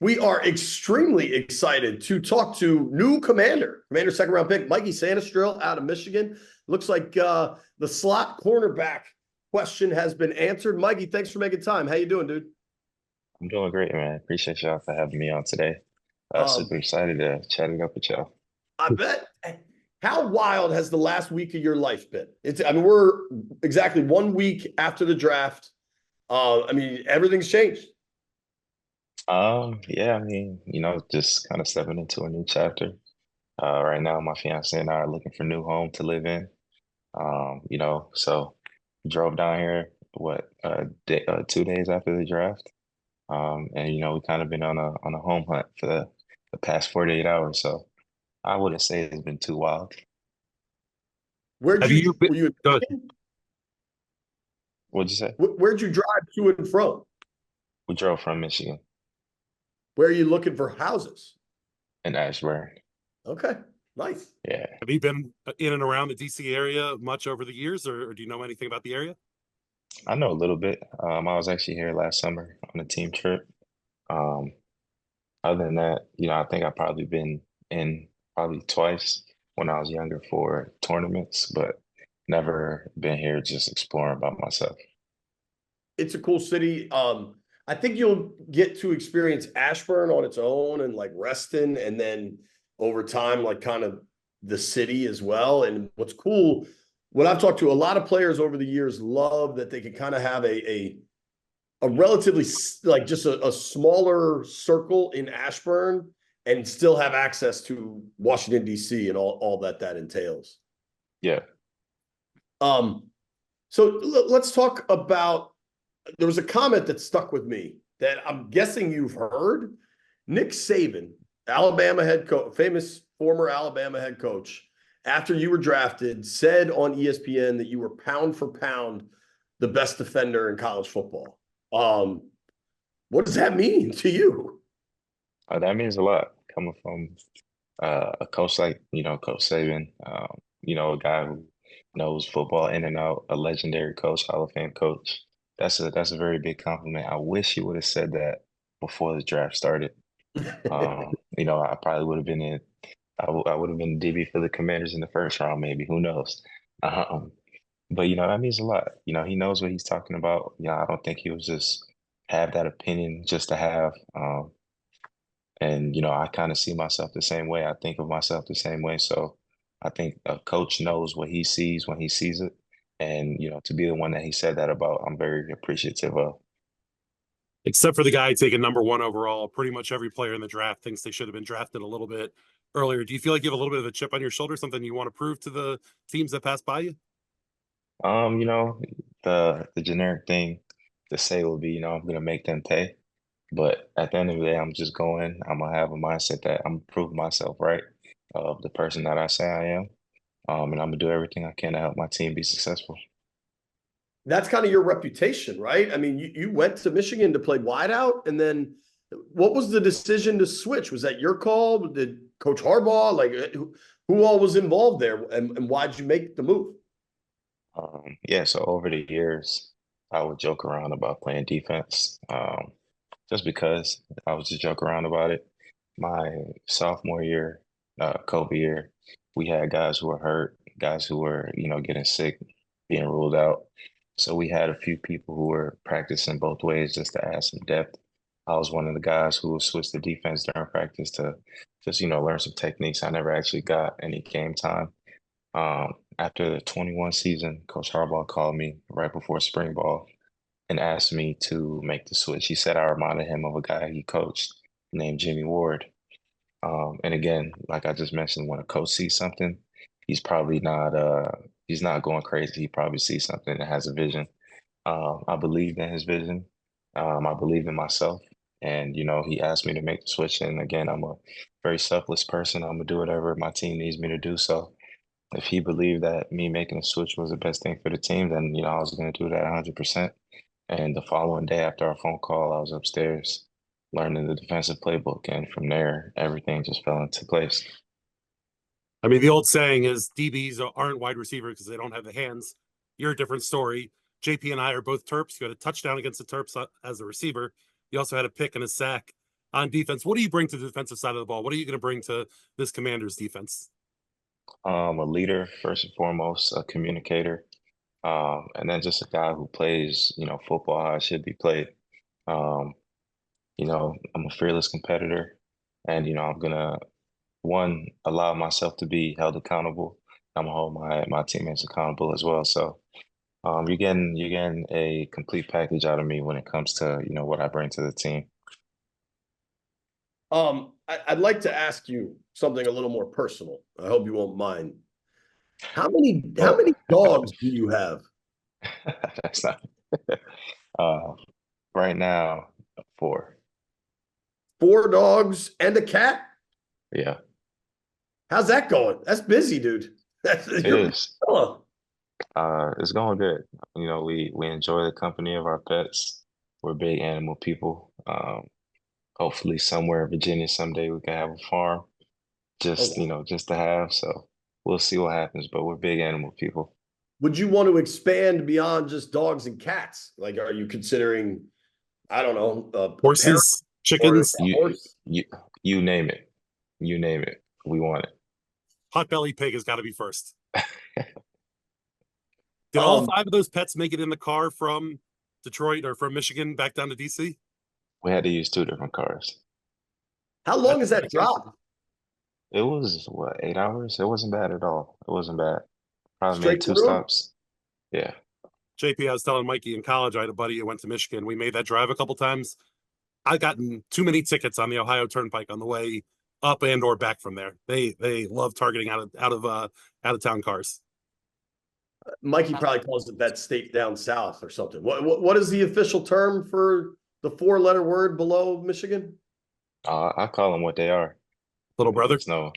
We are extremely excited to talk to new commander second round pick, Mikey Sanristil out of Michigan. Looks like the slot cornerback question has been answered. Mikey, thanks for making time. How you doing, dude? I'm doing great, man. Appreciate y'all for having me on today. Um, Super excited to chat it up with y'all. I bet. How wild has the last week of your life been? I mean, we're exactly 1 week after the draft. I mean, everything's changed. Yeah, I mean, just kind of stepping into a new chapter. Right now, my fiance and I are looking for a new home to live in. So drove down here, day, 2 days after the draft. And we kind of been on a home hunt for the past 48 hours. So I wouldn't say it's been too wild. Where'd Have you you been? were you in Go ahead. Michigan? What'd you say? Where'd you drive to and from? We drove from Michigan Where are you looking for houses? and Ashburn. Okay, nice. Yeah. Have you been in and around the DC area much over the years, or do you know anything about the area? I know a little bit. I was actually here last summer on a team trip. Um, Other than that, I think I've probably been in probably twice when I was younger for tournaments, but never been here just exploring by myself. It's a cool city. I think you'll get to experience Ashburn on its own and like Reston, and then over time, like kind of the city as well. And what's cool, what I've talked to a lot of players over the years love that they can kind of have a relatively like just a smaller circle in Ashburn and still have access to Washington D.C. and all that entails. Yeah. Um, so let's talk about. There was a comment that stuck with me that I'm guessing you've heard. Nick Saban, Alabama head coach, famous former Alabama head coach, after you were drafted, said on ESPN that you were pound for pound the best defender in college football. What does that mean to you? That means a lot coming from a coach like, Coach Saban, a guy who knows football in and out, a legendary coach, Hall of Fame coach. That's a very big compliment. I wish he would have said that before the draft started. I probably would have been in. I would have been DB for the Commanders in the first round, maybe. Who knows? Um, but that means a lot. He knows what he's talking about. I don't think he was just have that opinion just to have. And I kind of see myself the same way. I think of myself the same way. So I think a coach knows what he sees when he sees it. And to be the one that he said that about, I'm very appreciative of. Except for the guy taken #1 overall, pretty much every player in the draft thinks they should have been drafted a little bit earlier. Do you feel like you have a little bit of a chip on your shoulder, something you want to prove to the teams that pass by you? Um, you know, the generic thing to say will be, I'm gonna make them pay. But at the end of the day, I'm gonna have a mindset that I'm gonna prove myself right of the person that I say I am. And I'm gonna do everything I can to help my team be successful. That's kind of your reputation, right? I mean, you went to Michigan to play wideout, and then what was the decision to switch? Was that your call? Did Coach Harbaugh, like who all was involved there, and why did you make the move? Yeah, so over the years, I would joke around about playing defense, just because I was just joke around about it. My sophomore year, COVID year, we had guys who were hurt, guys who were, getting sick, being ruled out. So we had a few people who were practicing both ways just to add some depth. I was one of the guys who switched the defense during practice to just, learn some techniques. I never actually got any game time. After the 21 season, Coach Harbaugh called me right before spring ball and asked me to make the switch. He said I reminded him of a guy he coached named Jimmy Ward. And again, like I just mentioned, when a coach sees something, he's probably not he's not going crazy. He probably sees something that has a vision. I believed in his vision. I believe in myself. And he asked me to make the switch. And again, I'm a very selfless person. I'm gonna do whatever my team needs me to do. So if he believed that me making a switch was the best thing for the team, then I was gonna do that 100%. And the following day after our phone call, I was upstairs learning the defensive playbook, and from there, everything just fell into place. I mean, the old saying is DBs aren't wide receivers because they don't have the hands. You're a different story. JP and I are both Terps. You had a touchdown against the Terps as a receiver. You also had a pick and a sack on defense. What do you bring to the defensive side of the ball? What are you going to bring to this Commanders defense? A leader first and foremost, a communicator, and then just a guy who plays, football how it should be played. Um, I'm a fearless competitor, and I'm gonna one allow myself to be held accountable. I'm gonna hold my teammates accountable as well. So you're getting a complete package out of me when it comes to what I bring to the team. I'd like to ask you something a little more personal. I hope you won't mind. How many dogs do you have? That's not uh right now 4. 4 dogs and a cat? Yeah, How's that going? That's busy, dude. it You're a big is. fella. It's going good. We enjoy the company of our pets. We're big animal people. Hopefully somewhere in Virginia someday we can have a farm just, Okay. just to have. So we'll see what happens, but we're big animal people. Would you want to expand beyond just dogs and cats? Like, are you considering, I don't know, a parrot Horses, or a chickens, You horse? you you name it. You name it. We want potbelly pig has got to be first. it. Did all Um, 5 of those pets make it in the car from Detroit or from Michigan back down to DC? We had to use 2 different cars. how long is that drop? It was what, 8 hours? It wasn't bad at all. It wasn't bad. Probably made Straight 2 through? stops. Yeah. JP, I was telling Mikey in college, I had a buddy who went to Michigan. We made that drive a couple times. I gotten too many tickets on the Ohio Turnpike on the way up and or back from there. They love targeting out of town cars. Mikey probably calls it that state down south or something. What is the official term for the 4-letter word below Michigan? I call them what they are. Little brother. There's no,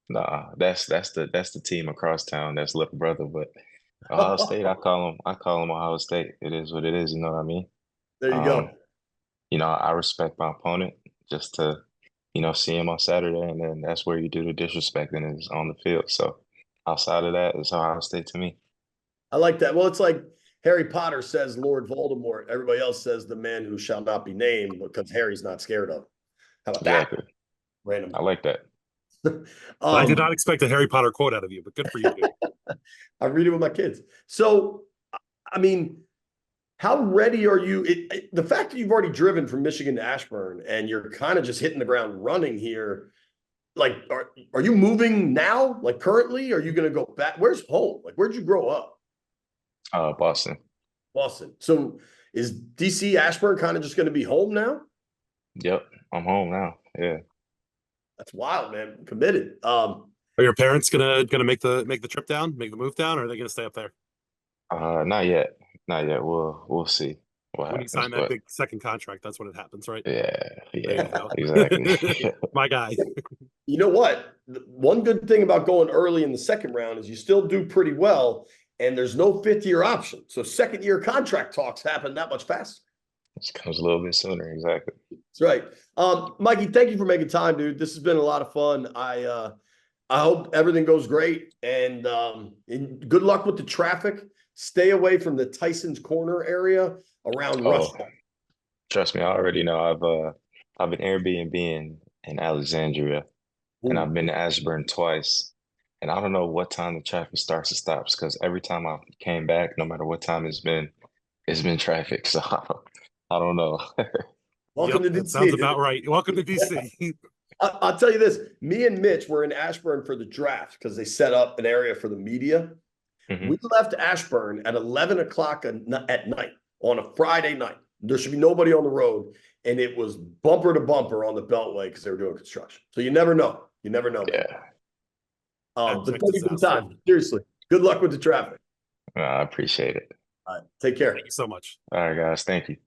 nah. That's the team across town. That's little brother. But Ohio State, I call them Ohio State. It is what it is. You know what I mean? There you Um, go. I respect my opponent just to, see him on Saturday, and then that's where you do the disrespecting is on the field. So outside of that, it's Ohio State to me. I like that. Well, it's like Harry Potter says Lord Voldemort. Everybody else says the man who shall not be named because Harry's not scared of him. How about that? Exactly. Random. I like that. I did not expect a Harry Potter quote out of you, but good for you, dude. I read it with my kids. So, I mean, how ready are you? The fact that you've already driven from Michigan to Ashburn and you're kind of just hitting the ground running here, like, are you moving now? Like currently, are you going to go back? Where's home? Like, where'd you grow up? Boston. Boston. So is DC Ashburn kind of just going to be home now? Yep, I'm home now. Yeah. That's wild, man. Committed. Are your parents gonna make the trip down, make the move down, or are they gonna stay up there? Not yet. Not yet. We'll see what When you happens. sign that But big second contract, that's when it happens, right? yeah, There you yeah, go. exactly. My guy. You know what? One good thing about going early in the second round is you still do pretty well, and there's no 5th-year option. So second-year contract talks happen that much faster. It comes a little bit sooner, exactly. That's right. Mikey, thank you for making time, dude. This has been a lot of fun. I hope everything goes great, and good luck with the traffic. Stay away from the Tyson's Corner area around Oh, Rush. trust me, I already know. I've been Airbnb in Alexandria, and Ooh. I've been to Ashburn twice. And I don't know what time the traffic starts and stops because every time I came back, no matter what time it's been traffic. So I don't know. Welcome Yep, to that DC, sounds dude. about right. Welcome to DC. I'll tell you this. Me and Mitch were in Ashburn for the draft because they set up an area for the media. Mhm. We left Ashburn at 11 o'clock at night on a Friday night. There should be nobody on the road. And it was bumper to bumper on the Beltway because they were doing construction. So you never know. You never know. Yeah, But Abject thank you for the disaster. time. Seriously. Good luck with the traffic. I appreciate it. All right. Take care. Thank you so much. All right, guys. Thank you.